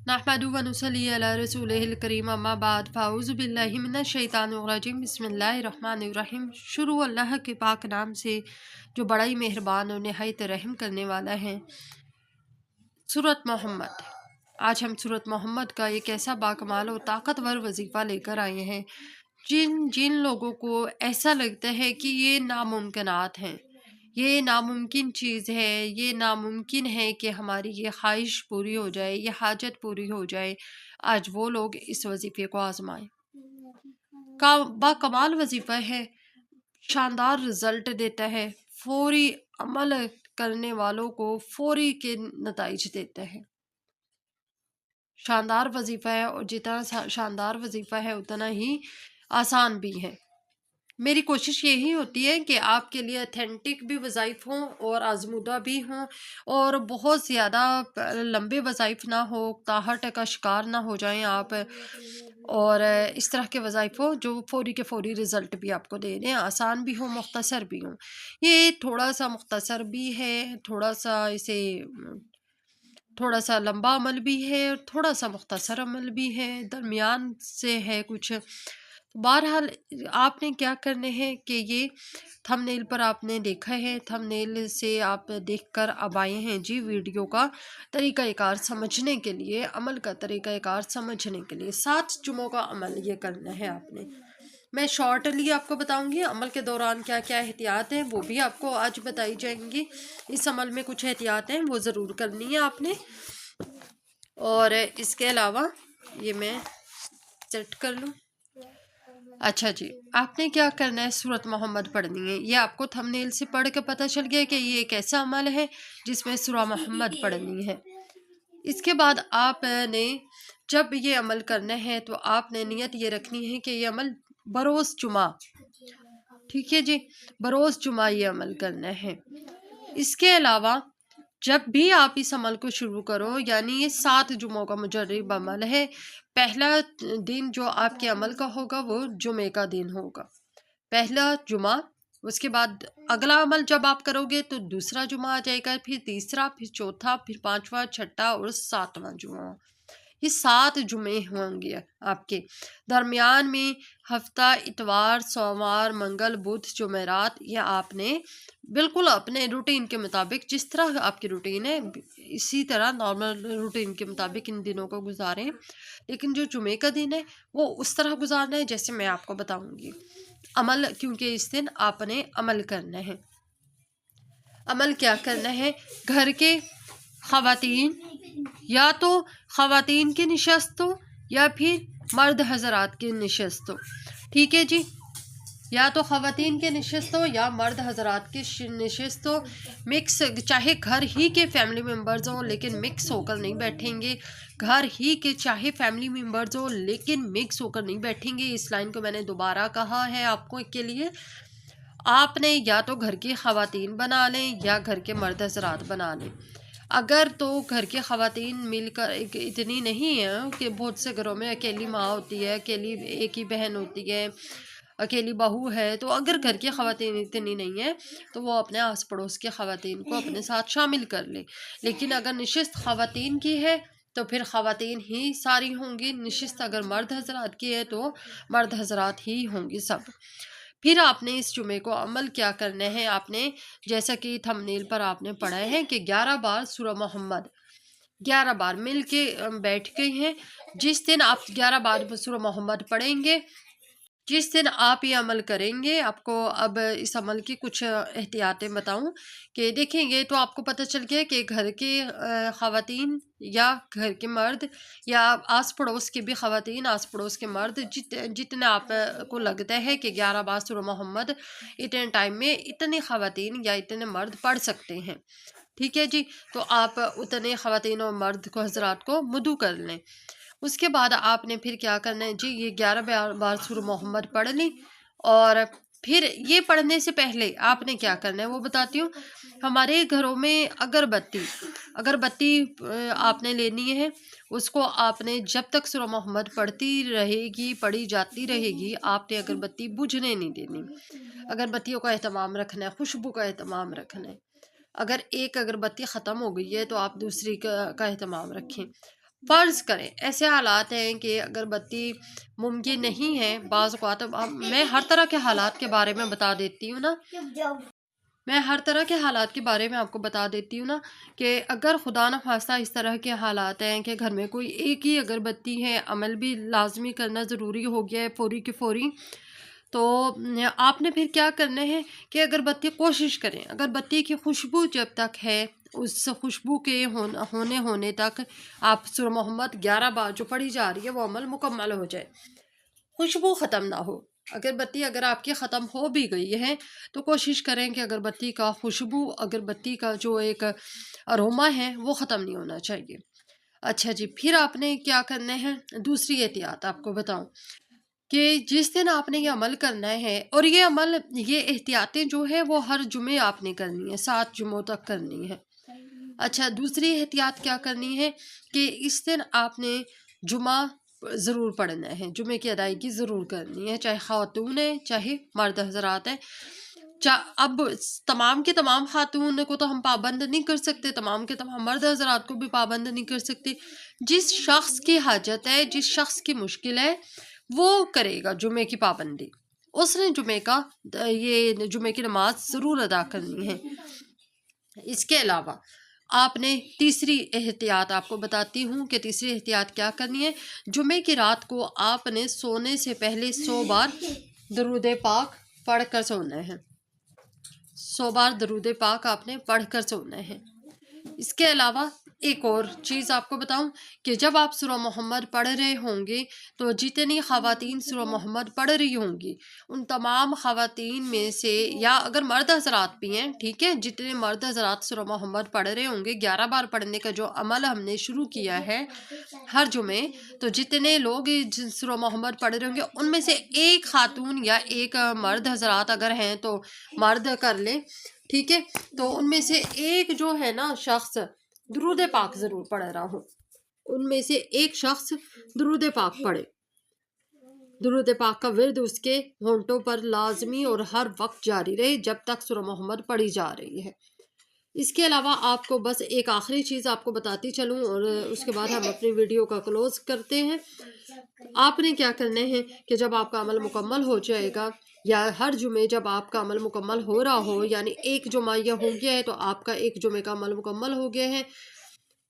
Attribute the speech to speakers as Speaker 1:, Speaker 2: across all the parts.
Speaker 1: नहमदुहु व नुसल्ली अला रसूलिहिल करीम अम्मा बाद फ़ाऊज़ु बिल्लाहि मिनश शैतानिर रजीम बिस्मिल्लाहिर रहमानिर रहीम। शुरू अल्लाह के पाक नाम से जो बड़ा ही मेहरबान और निहायत रहम करने वाला है। सूरत मोहम्मद। आज हम सूरत मोहम्मद का एक ऐसा बाकमाल और ताकतवर वजीफ़ा लेकर आए हैं जिन जिन लोगों को ऐसा लगता है कि ये नामुमकिनात हैं, ये नामुमकिन चीज़ है, ये नामुमकिन है कि हमारी ये ख्वाहिश पूरी हो जाए, ये हाजत पूरी हो जाए, आज वो लोग इस वजीफ़े को आजमाएं। का बाकमाल वजीफ़ा है, शानदार रिजल्ट देता है, फौरी अमल करने वालों को फौरी के नताइज देता है। शानदार वजीफ़ा है और जितना शानदार वजीफ़ा है उतना ही आसान भी है। मेरी कोशिश यही होती है कि आपके लिए अथेंटिक भी वज़ाइफ हों और आजमूदा भी हों और बहुत ज़्यादा लंबे वज़ाइफ ना हो, ताहट का शिकार ना हो जाएं आप, और इस तरह के वज़ाइफ हो जो फौरी के फौरी रिज़ल्ट भी आपको दे दें, आसान भी हो, मुख्तसर भी हों। ये थोड़ा सा मुख्तसर भी है, थोड़ा सा लंबा अमल भी है और थोड़ा सा मुख्तसर अमल भी है, दरमियान से है कुछ। बहरहाल आपने क्या करने हैं कि ये थंबनेल पर आपने देखा है, थंबनेल से आप देखकर अब आए हैं जी वीडियो का तरीक़ाकार समझने के लिए, अमल का तरीक़ाकार समझने के लिए। 7 जुमों का अमल ये करना है आपने। मैं शॉर्टली आपको बताऊंगी अमल के दौरान क्या क्या एहतियात हैं, वो भी आपको आज बताई जाएंगी। इस अमल में कुछ एहतियात हैं वो ज़रूर करनी है आपने। और इसके अलावा ये मैं सेट कर लूँ। अच्छा जी, आपने क्या करना है, सूरत मोहम्मद पढ़नी है। ये आपको थंबनेल से पढ़ के पता चल गया कि ये एक ऐसा अमल है जिसमें सूरह मोहम्मद पढ़नी है। इसके बाद आपने जब ये अमल करना है तो आपने नियत ये रखनी है कि ये अमल बरोज़ जुमा, ठीक है जी, बरोज़ जुमा ये अमल करना है। इसके अलावा जब भी आप इस अमल को शुरू करो, यानी ये 7 जुमों का मुजर्रब अमल है, पहला दिन जो आपके अमल का होगा वो जुमे का दिन होगा, पहला जुमा। उसके बाद अगला अमल जब आप करोगे तो दूसरा जुमा आ जाएगा, फिर तीसरा, फिर चौथा, फिर पांचवा, छठा और 7वां जुमा। ये 7 जुमे होंगे आपके। दरमियान में हफ्ता, इतवार, सोमवार, मंगल, बुध, जुमेरात, ये आपने बिल्कुल अपने रूटीन के मुताबिक, जिस तरह आपकी रूटीन है इसी तरह नॉर्मल रूटीन के मुताबिक इन दिनों को गुजारें। लेकिन जो जुमे का दिन है वो उस तरह गुजारना है जैसे मैं आपको बताऊंगी अमल, क्योंकि इस दिन आपने अमल करना है। अमल क्या करना है, घर के ख़वातीन, या तो ख़वातीन की नशस्त हो या फिर मर्द हजरात की नशस्त हो, ठीक है जी, या तो ख़वातीन के नशस्त हो या मर्द हजरात की नशस्त हो। मिक्स, चाहे घर ही के फैमिली मेम्बर्स हों लेकिन मिक्स होकर नहीं बैठेंगे, घर ही के चाहे फैमिली मेम्बर्स हो लेकिन मिक्स होकर नहीं बैठेंगे। इस लाइन को मैंने दोबारा कहा है आपको के लिए। आपने या तो घर की ख़वातीन बना लें या घर के मर्द हजरात बना लें। अगर तो घर की ख़वातीन मिलकर इतनी नहीं है कि बहुत से घरों में अकेली माँ होती है, अकेली एक ही बहन होती है, अकेली बहू है, तो अगर घर की ख़वातीन इतनी नहीं है तो वो अपने आस पड़ोस की ख़वातीन को अपने साथ शामिल कर ले। लेकिन अगर नशिस्त ख़वातीन की है तो फिर ख़वातीन ही सारी होंगी, नशिस्त अगर मर्द हजरात की है तो मर्द हजरात ही होंगी सब। फिर आपने इस जुमे को अमल क्या करना है, आपने जैसा कि थंबनेल पर आपने पढ़ा है कि 11 बार सूरह मोहम्मद 11 बार मिल के बैठ गए हैं। जिस दिन आप 11 बार सूरह मोहम्मद पढ़ेंगे, जिस दिन आप ये अमल करेंगे, आपको अब इस अमल की कुछ एहतियातें बताऊं कि देखेंगे तो आपको पता चल गया कि घर के ख़वातीन या घर के मर्द या आस पड़ोस के भी ख़वातीन, आस पड़ोस के मर्द, जितने आप को लगता है कि 11 बार सूरह मोहम्मद इतने टाइम में इतने ख़वातीन या इतने मर्द पढ़ सकते हैं, ठीक है जी, तो आप उतने ख़वातीन और मर्द को हजरात को मुदू कर लें। उसके बाद आपने फिर क्या करना है जी, ये 11 बार सूरह मोहम्मद पढ़ ली। और फिर ये पढ़ने से पहले आपने क्या करना है वो बताती हूँ। हमारे घरों में अगरबत्ती अगरबत्ती आपने लेनी है। उसको आपने जब तक सूरह मोहम्मद पढ़ी जाती रहेगी, आपने अगरबत्ती बुझने नहीं देनी। अगरबत्तियों का एहतमाम रखना है, खुशबू का एहतमाम रखना है। अगर एक अगरबत्ती ख़त्म हो गई है तो आप दूसरी का एहतमाम रखें। فرض کریں ایسے حالات ہیں کہ اگربتی ممکن نہیں ہے، بعض اوقات میں ہر طرح کے حالات کے بارے میں بتا دیتی ہوں نا، میں ہر طرح کے حالات کے بارے میں آپ کو بتا دیتی ہوں نا، کہ اگر خدا نخواستہ اس طرح کے حالات ہیں کہ گھر میں کوئی ایک ہی اگربتی ہے، عمل بھی لازمی کرنا ضروری ہو گیا ہے فوری کے فوری، تو آپ نے پھر کیا کرنا ہے کہ اگربتی کوشش کریں، اگربتی کی خوشبو جب تک ہے اس خوشبو کے ہونے تک آپ سورہ محمد 11 بار جو پڑھی جا رہی ہے وہ عمل مکمل ہو جائے، خوشبو ختم نہ ہو۔ اگربتی اگر آپ کی ختم ہو بھی گئی ہے تو کوشش کریں کہ اگربتی کا خوشبو، اگربتی کا جو ایک اروما ہے وہ ختم نہیں ہونا چاہیے۔ اچھا جی، پھر آپ نے کیا کرنا ہے، دوسری احتیاط آپ کو بتاؤں کہ جس دن آپ نے یہ عمل کرنا ہے، اور یہ عمل، یہ احتیاطیں جو ہے وہ ہر جمعے آپ نے کرنی ہے، 7 جمعوں تک کرنی ہے۔ اچھا، دوسری احتیاط کیا کرنی ہے کہ اس دن آپ نے جمعہ ضرور پڑھنا ہے، جمعے کی ادائیگی ضرور کرنی ہے، چاہے خاتون ہے چاہے مرد حضرات ہیں۔ اب تمام کے تمام خاتون کو تو ہم پابند نہیں کر سکتے، تمام کے تمام مرد حضرات کو بھی پابند نہیں کر سکتے۔ جس شخص کی حاجت ہے، جس شخص کی مشکل ہے، وہ کرے گا جمعے کی پابندی، اس نے جمعے کی نماز ضرور ادا کرنی ہے۔ اس کے علاوہ آپ نے تیسری احتیاط آپ کو بتاتی ہوں کہ تیسری احتیاط کیا کرنی ہے۔ جمعے کی رات کو آپ نے سونے سے پہلے 100 بار درود پاک پڑھ کر سونا ہے، 100 بار درود پاک آپ نے پڑھ کر سونا ہے۔ اس کے علاوہ ایک اور چیز آپ کو بتاؤں کہ جب آپ سورہ محمد پڑھ رہے ہوں گے تو جتنی خواتین سورہ محمد پڑھ رہی ہوں گی ان تمام خواتین میں سے، یا اگر مرد حضرات بھی ہیں، ٹھیک ہے، جتنے مرد حضرات سورہ محمد پڑھ رہے ہوں گے، 11 بار پڑھنے کا جو عمل ہم نے شروع کیا ہے ہر جمعے، تو جتنے لوگ سورہ محمد پڑھ رہے ہوں گے ان میں سے ایک خاتون یا ایک مرد حضرات اگر ہیں تو مرد کر لیں، ٹھیک ہے، تو ان میں سے ایک جو ہے نا شخص درود پاک ضرور پڑھ رہا ہوں، ان میں سے ایک شخص درود پاک پڑھے، درود پاک کا ورد اس کے ہونٹوں پر لازمی اور ہر وقت جاری رہے جب تک سورہ محمد پڑھی جا رہی ہے۔ اس کے علاوہ آپ کو بس ایک آخری چیز آپ کو بتاتی چلوں اور اس کے بعد ہم اپنی ویڈیو کا کلوز کرتے ہیں۔ آپ نے کیا کرنا ہے کہ جب آپ کا عمل مکمل ہو جائے گا، یا ہر جمعے جب آپ کا عمل مکمل ہو رہا ہو، یعنی ایک جمعہ یہ ہو گیا ہے تو آپ کا ایک جمعے کا عمل مکمل ہو گیا ہے،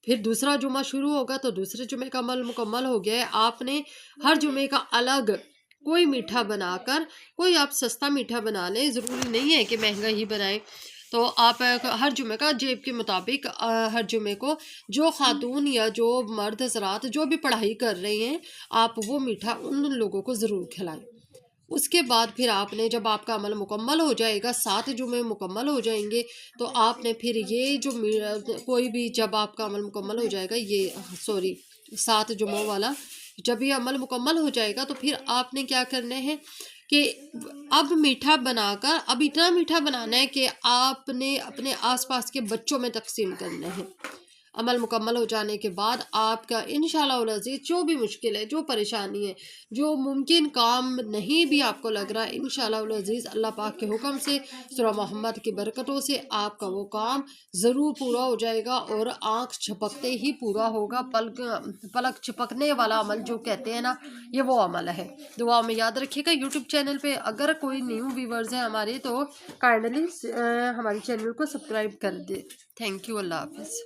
Speaker 1: پھر دوسرا جمعہ شروع ہوگا تو دوسرے جمعے کا عمل مکمل ہو گیا ہے، آپ نے ہر جمعے کا الگ کوئی میٹھا بنا کر، کوئی آپ سستا میٹھا بنا لیں، ضروری نہیں ہے کہ مہنگا ہی بنائیں، تو آپ ہر جمعے کا جیب کے مطابق ہر جمعے کو جو خاتون یا جو مرد حضرات جو بھی پڑھائی کر رہے ہیں آپ وہ میٹھا ان لوگوں کو ضرور کھلائیں۔ اس کے بعد پھر آپ نے جب آپ کا عمل مکمل ہو جائے گا، 7 جمعے مکمل ہو جائیں گے، تو آپ نے پھر یہ جو کوئی بھی جب آپ کا عمل مکمل ہو جائے گا، 7 جمعوں والا جب یہ عمل مکمل ہو جائے گا تو پھر آپ نے کیا کرنا ہے کہ اب میٹھا بنا کر، اب اتنا میٹھا بنانا ہے کہ آپ نے اپنے آس پاس کے بچوں میں تقسیم کرنا ہے۔ عمل مکمل ہو جانے کے بعد آپ کا انشاءاللہ العزیز جو بھی مشکل ہے، جو پریشانی ہے، جو ممکن کام نہیں بھی آپ کو لگ رہا ہے، انشاءاللہ العزیز اللہ پاک کے حکم سے، سورہ محمد کی برکتوں سے آپ کا وہ کام ضرور پورا ہو جائے گا، اور آنکھ چھپکتے ہی پورا ہوگا۔ پلک چھپکنے والا عمل جو کہتے ہیں نا، یہ وہ عمل ہے۔ دعا میں یاد رکھیے گا۔ یوٹیوب چینل پہ اگر کوئی نیو ویورز ہیں ہمارے تو کائنڈلی ہمارے چینل کو سبسکرائب کر دے۔ تھینک یو، اللہ حافظ۔